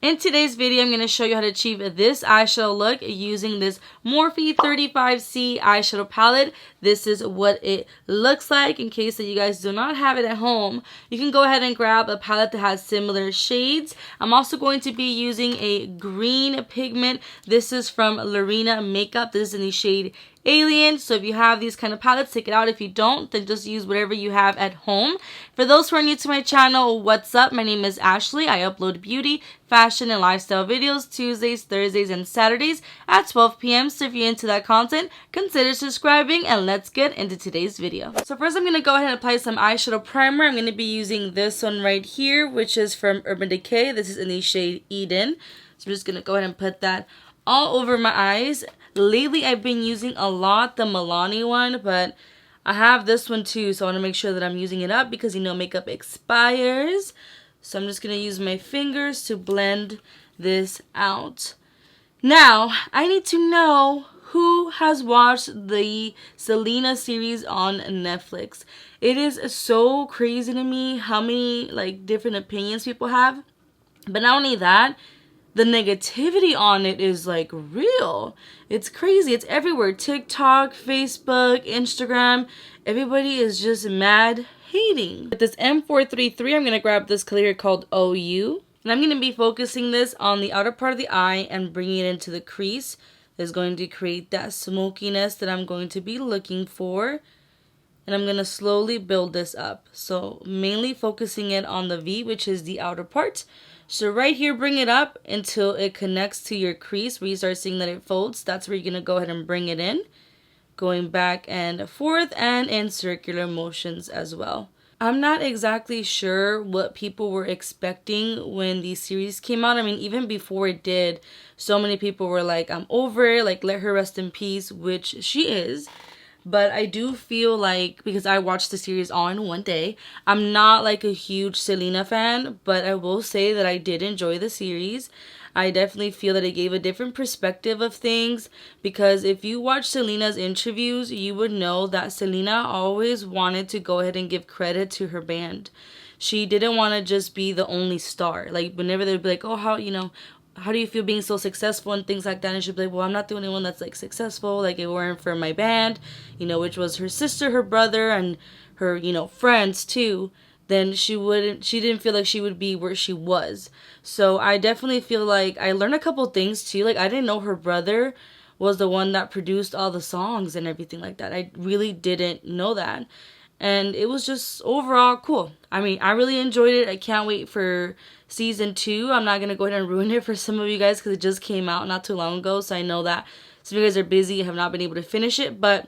In today's video, I'm going to show you how to achieve this eyeshadow look using this Morphe 35C eyeshadow palette. This is what it looks like. In case that you guys do not have it at home, you can go ahead and grab a palette that has similar shades. I'm also going to be using a green pigment. This is from Lorena Makeup. This is in the shade Alien. So if you have these kind of palettes, take it out. If you don't, then just use whatever you have at home. For those who are new to my channel, what's up? My name is Ashley. I upload beauty, fashion, and lifestyle videos Tuesdays, Thursdays, and Saturdays at 12 p.m. So if you're into that content, consider subscribing, and let's get into today's video. So first I'm going to go ahead and apply some eyeshadow primer. I'm going to be using this one right here, which is from Urban Decay. This is in the shade Eden. So I'm just going to go ahead and put that all over my eyes. Lately, I've been using a lot the Milani one, but I have this one too, so I want to make sure that I'm using it up because, you know, makeup expires. So I'm just going to use my fingers to blend this out. Now, I need to know who has watched the Selena series on Netflix. It is so crazy to me how many, like, different opinions people have. But not only that, the negativity on it is like real. It's crazy. It's everywhere. TikTok, Facebook, Instagram. Everybody is just mad hating. With this M433, I'm going to grab this color here called OU. And I'm going to be focusing this on the outer part of the eye and bringing it into the crease. It's going to create that smokiness that I'm going to be looking for. And I'm going to slowly build this up. So mainly focusing it on the V, which is the outer part. So right here, bring it up until it connects to your crease where you start seeing that it folds. That's where you're going to go ahead and bring it in. Going back and forth and in circular motions as well. I'm not exactly sure what people were expecting when the series came out. I mean, even before it did, so many people were like, I'm over it, like, let her rest in peace, which she is. But I do feel like, because I watched the series all in one day, I'm not like a huge Selena fan, but I will say that I did enjoy the series. I definitely feel that it gave a different perspective of things, because if you watch Selena's interviews, you would know that Selena always wanted to go ahead and give credit to her band. She didn't want to just be the only star. Like, whenever they'd be like, oh, how do you feel being so successful and things like that? And she'd be like, well, I'm not the only one that's like successful. Like, it weren't for my band, you know, which was her sister, her brother, and her, you know, friends too. Then she didn't feel like she would be where she was. So I definitely feel like I learned a couple things too. Like, I didn't know her brother was the one that produced all the songs and everything like that. I really didn't know that. And it was just overall cool. I mean, I really enjoyed it. I can't wait for season 2. I'm not going to go ahead and ruin it for some of you guys because it just came out not too long ago. So I know that some of you guys are busy and have not been able to finish it. But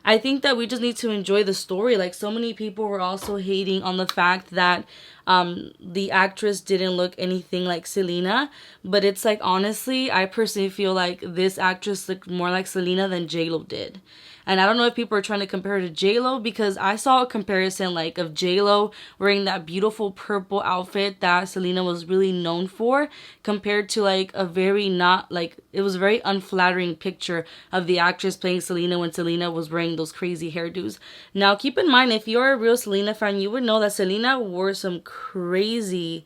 I think that we just need to enjoy the story. Like, so many people were also hating on the fact that the actress didn't look anything like Selena. But it's like, honestly, I personally feel like this actress looked more like Selena than J-Lo did. And I don't know if people are trying to compare her to J-Lo, because I saw a comparison like of J-Lo wearing that beautiful purple outfit that Selena was really known for, compared to like a very not like, it was a very unflattering picture of the actress playing Selena when Selena was wearing those crazy hairdos. Now keep in mind, if you're a real Selena fan, you would know that Selena wore some crazy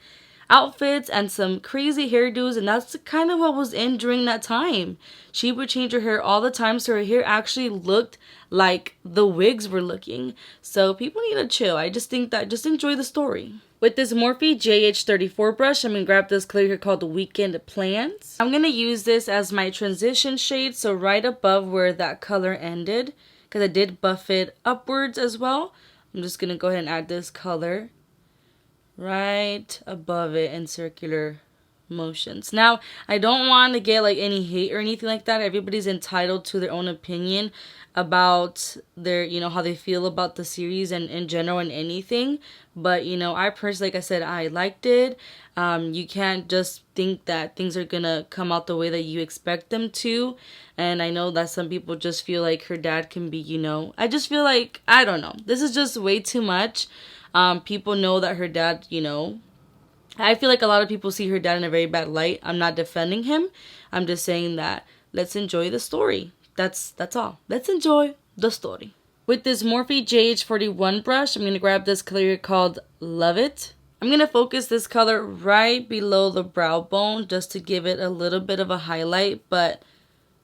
outfits and some crazy hairdos, and that's kind of what was in during that time. She would change her hair all the time, so her hair actually looked like the wigs were looking. So people need to chill. I just think that just enjoy the story. With this Morphe JH34 brush, I'm going to grab this color here called the Weekend Plans. I'm going to use this as my transition shade, so right above where that color ended, because I did buff it upwards as well. I'm just going to go ahead and add this color right above it in circular motions. Now, I don't want to get like any hate or anything like that. Everybody's entitled to their own opinion about their, you know, how they feel about the series and in general and anything. But, you know, I personally, like I said, I liked it. You can't just think that things are gonna come out the way that you expect them to. And I know that some people just feel like her dad can be, you know, I just feel like, I don't know. This is just way too much. People know that her dad, you know, I feel like a lot of people see her dad in a very bad light. I'm not defending him. I'm just saying that let's enjoy the story. That's all. Let's enjoy the story. With this Morphe JH41 brush, I'm going to grab this color called Love It. I'm going to focus this color right below the brow bone just to give it a little bit of a highlight, but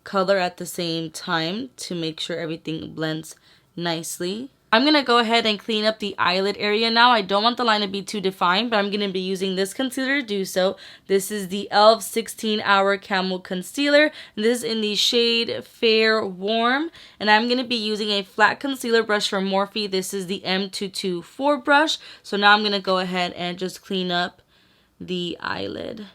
color at the same time to make sure everything blends nicely. I'm going to go ahead and clean up the eyelid area now. I don't want the line to be too defined, but I'm going to be using this concealer to do so. This is the e.l.f. 16-Hour Camel Concealer. This is in the shade Fair Warm. And I'm going to be using a flat concealer brush from Morphe. This is the M224 brush. So now I'm going to go ahead and just clean up the eyelid.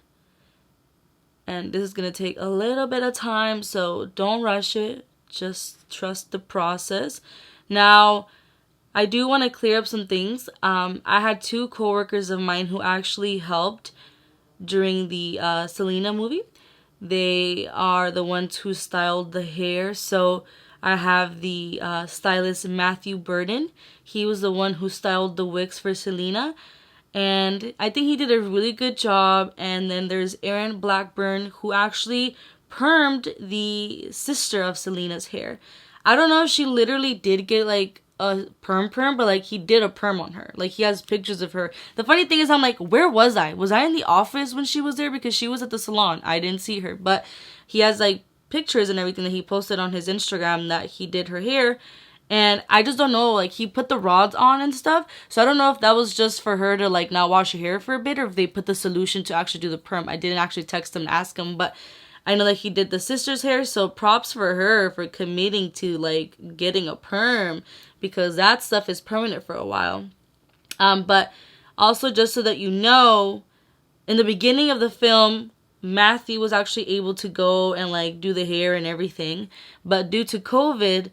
And this is going to take a little bit of time, so don't rush it. Just trust the process. Now, I do want to clear up some things. I had two coworkers of mine who actually helped during the Selena movie. They are the ones who styled the hair. So I have the stylist Matthew Burden. He was the one who styled the wigs for Selena. And I think he did a really good job. And then there's Erin Blackburn, who actually permed the sister of Selena's hair. I don't know if she literally did get like a perm, but like he did a perm on her. Like he has pictures of her. The funny thing is, I'm like, where was I? Was I in the office when she was there? Because she was at the salon. I didn't see her. But he has like pictures and everything that he posted on his Instagram that he did her hair. And I just don't know, like, he put the rods on and stuff. So I don't know if that was just for her to, like, not wash her hair for a bit, or if they put the solution to actually do the perm. I didn't actually text him to ask him, but I know that he did the sister's hair. So props for her for committing to, like, getting a perm, because that stuff is permanent for a while. But also, just so that you know, in the beginning of the film, Matthew was actually able to go and, like, do the hair and everything. But due to COVID...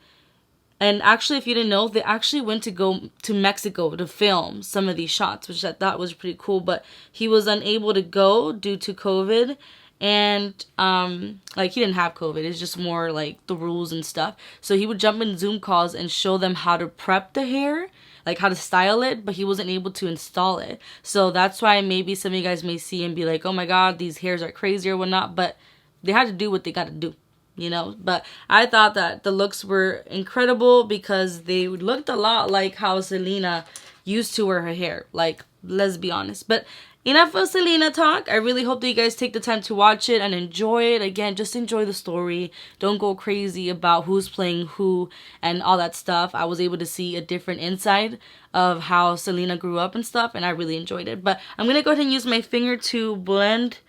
And actually, if you didn't know, they actually went to go to Mexico to film some of these shots, which I thought was pretty cool. But he was unable to go due to COVID. And, like, he didn't have COVID. It's just more, like, the rules and stuff. So he would jump in Zoom calls and show them how to prep the hair, like, how to style it. But he wasn't able to install it. So that's why maybe some of you guys may see and be like, oh, my God, these hairs are crazy or whatnot. But they had to do what they got to do. You know, but I thought that the looks were incredible because they looked a lot like how Selena used to wear her hair. Like, let's be honest. But enough of Selena talk. I really hope that you guys take the time to watch it and enjoy it. Again, just enjoy the story. Don't go crazy about who's playing who and all that stuff. I was able to see a different inside of how Selena grew up and stuff, and I really enjoyed it. But I'm going to go ahead and use my finger to blend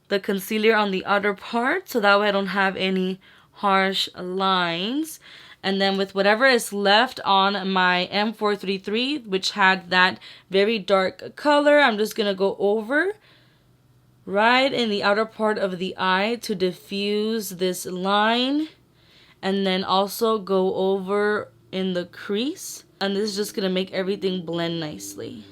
the concealer on the outer part, so that way I don't have any harsh lines. And then with whatever is left on my M433, which had that very dark color, I'm just gonna go over right in the outer part of the eye to diffuse this line, and then also go over in the crease, and this is just gonna make everything blend nicely.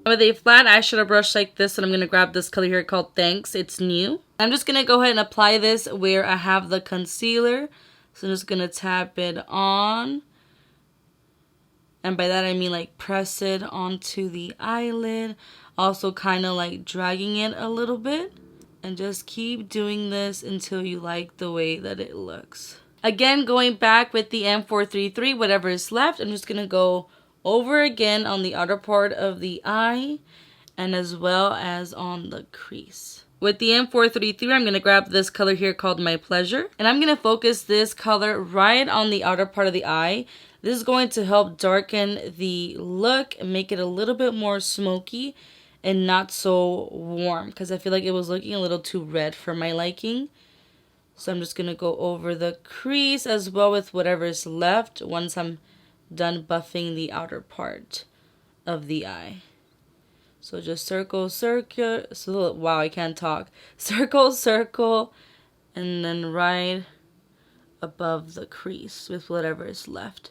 With a flat eyeshadow brush like this, and I'm going to grab this color here called Thanks. It's new. I'm just going to go ahead and apply this where I have the concealer. So I'm just going to tap it on. And by that I mean like press it onto the eyelid. Also kind of like dragging it a little bit. And just keep doing this until you like the way that it looks. Again, going back with the M433, whatever is left, I'm just going to go over again on the outer part of the eye and as well as on the crease. With the M433, I'm going to grab this color here called My Pleasure, and I'm going to focus this color right on the outer part of the eye. This is going to help darken the look and make it a little bit more smoky and not so warm, because I feel like it was looking a little too red for my liking. So I'm just going to go over the crease as well with whatever is left once I'm done buffing the outer part of the eye. So just circle, wow, I can't talk. Circle, circle, and then right above the crease with whatever is left.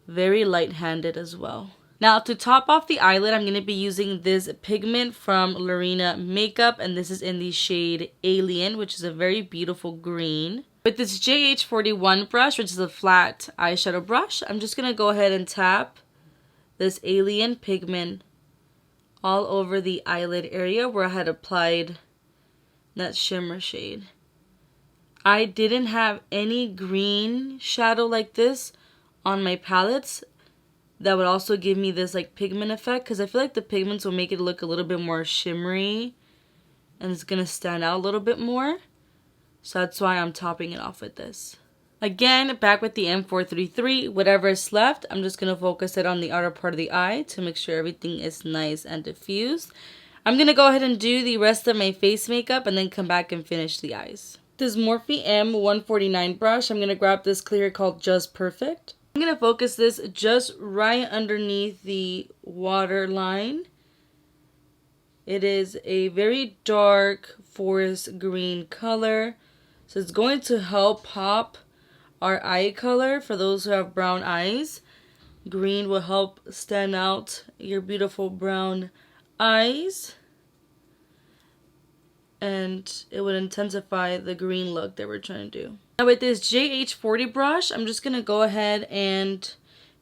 Very light-handed as well. Now to top off the eyelid, I'm going to be using this pigment from Lorena Makeup, and this is in the shade Alien, which is a very beautiful green. With this JH41 brush, which is a flat eyeshadow brush, I'm just going to go ahead and tap this Alien pigment all over the eyelid area where I had applied that shimmer shade. I didn't have any green shadow like this on my palettes, that would also give me this like pigment effect, because I feel like the pigments will make it look a little bit more shimmery and it's gonna stand out a little bit more. So that's why I'm topping it off with this. Again, back with the M433, whatever is left, I'm just gonna focus it on the outer part of the eye to make sure everything is nice and diffused. I'm gonna go ahead and do the rest of my face makeup and then come back and finish the eyes. This Morphe M149 brush, I'm gonna grab this clear called Just Perfect. I'm going to focus this just right underneath the waterline. It is a very dark forest green color. So it's going to help pop our eye color for those who have brown eyes. Green will help stand out your beautiful brown eyes. And it would intensify the green look that we're trying to do. Now with this JH40 brush, I'm just going to go ahead and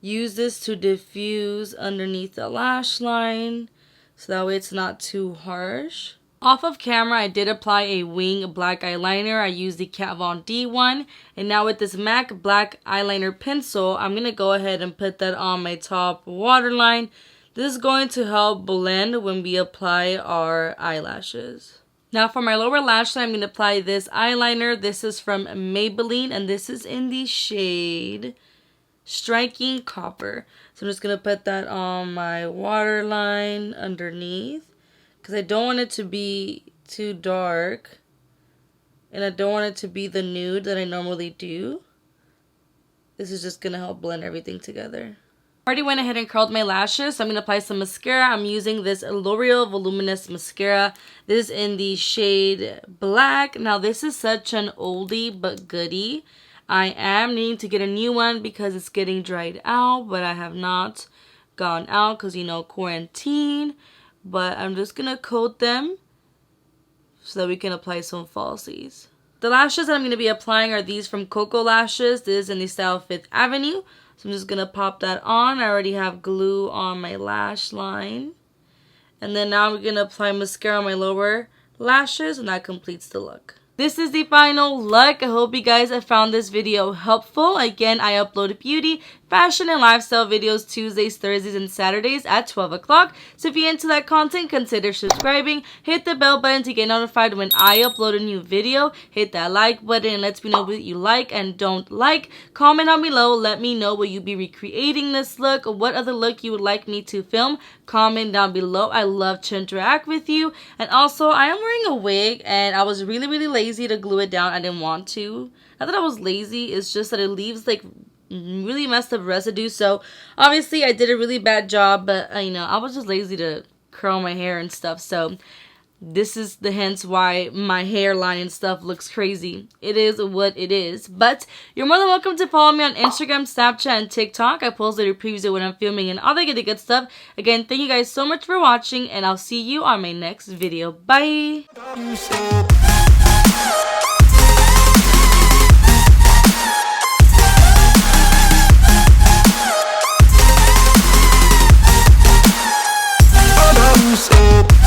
use this to diffuse underneath the lash line, so that way it's not too harsh. Off of camera, I did apply a wing black eyeliner. I used the Kat Von D one. And now with this MAC black eyeliner pencil, I'm going to go ahead and put that on my top waterline. This is going to help blend when we apply our eyelashes. Now for my lower lash line, I'm going to apply this eyeliner. This is from Maybelline and this is in the shade Striking Copper. So I'm just going to put that on my waterline underneath, because I don't want it to be too dark and I don't want it to be the nude that I normally do. This is just going to help blend everything together. I already went ahead and curled my lashes, so I'm going to apply some mascara. I'm using this L'Oreal Voluminous Mascara. This is in the shade Black. Now, this is such an oldie but goodie. I am needing to get a new one because it's getting dried out, but I have not gone out because, you know, quarantine. But I'm just going to coat them so that we can apply some falsies. The lashes that I'm going to be applying are these from Coco Lashes. This is in the style Fifth Avenue. So I'm just going to pop that on. I already have glue on my lash line. And then now I'm going to apply mascara on my lower lashes, and that completes the look. This is the final look. I hope you guys have found this video helpful. Again, I upload beauty, fashion, and lifestyle videos Tuesdays, Thursdays, and Saturdays at 12 o'clock. So if you're into that content, consider subscribing. Hit the bell button to get notified when I upload a new video. Hit that like button and let me know what you like and don't like. Comment down below. Let me know, will you be recreating this look? Or what other look you would like me to film? Comment down below. I love to interact with you. And also, I am wearing a wig and I was really lazy to glue it down. I didn't want to. Not that I was lazy, it's just that it leaves like really messed up residue. So obviously I did a really bad job, but you know, I was just lazy to curl my hair and stuff. So this is the hence why my hairline and stuff looks crazy. It is what it is. But you're more than welcome to follow me on Instagram, Snapchat, and TikTok. I post little previews of when I'm filming and all that good stuff. Again, thank you guys so much for watching, and I'll see you on my next video. Bye! So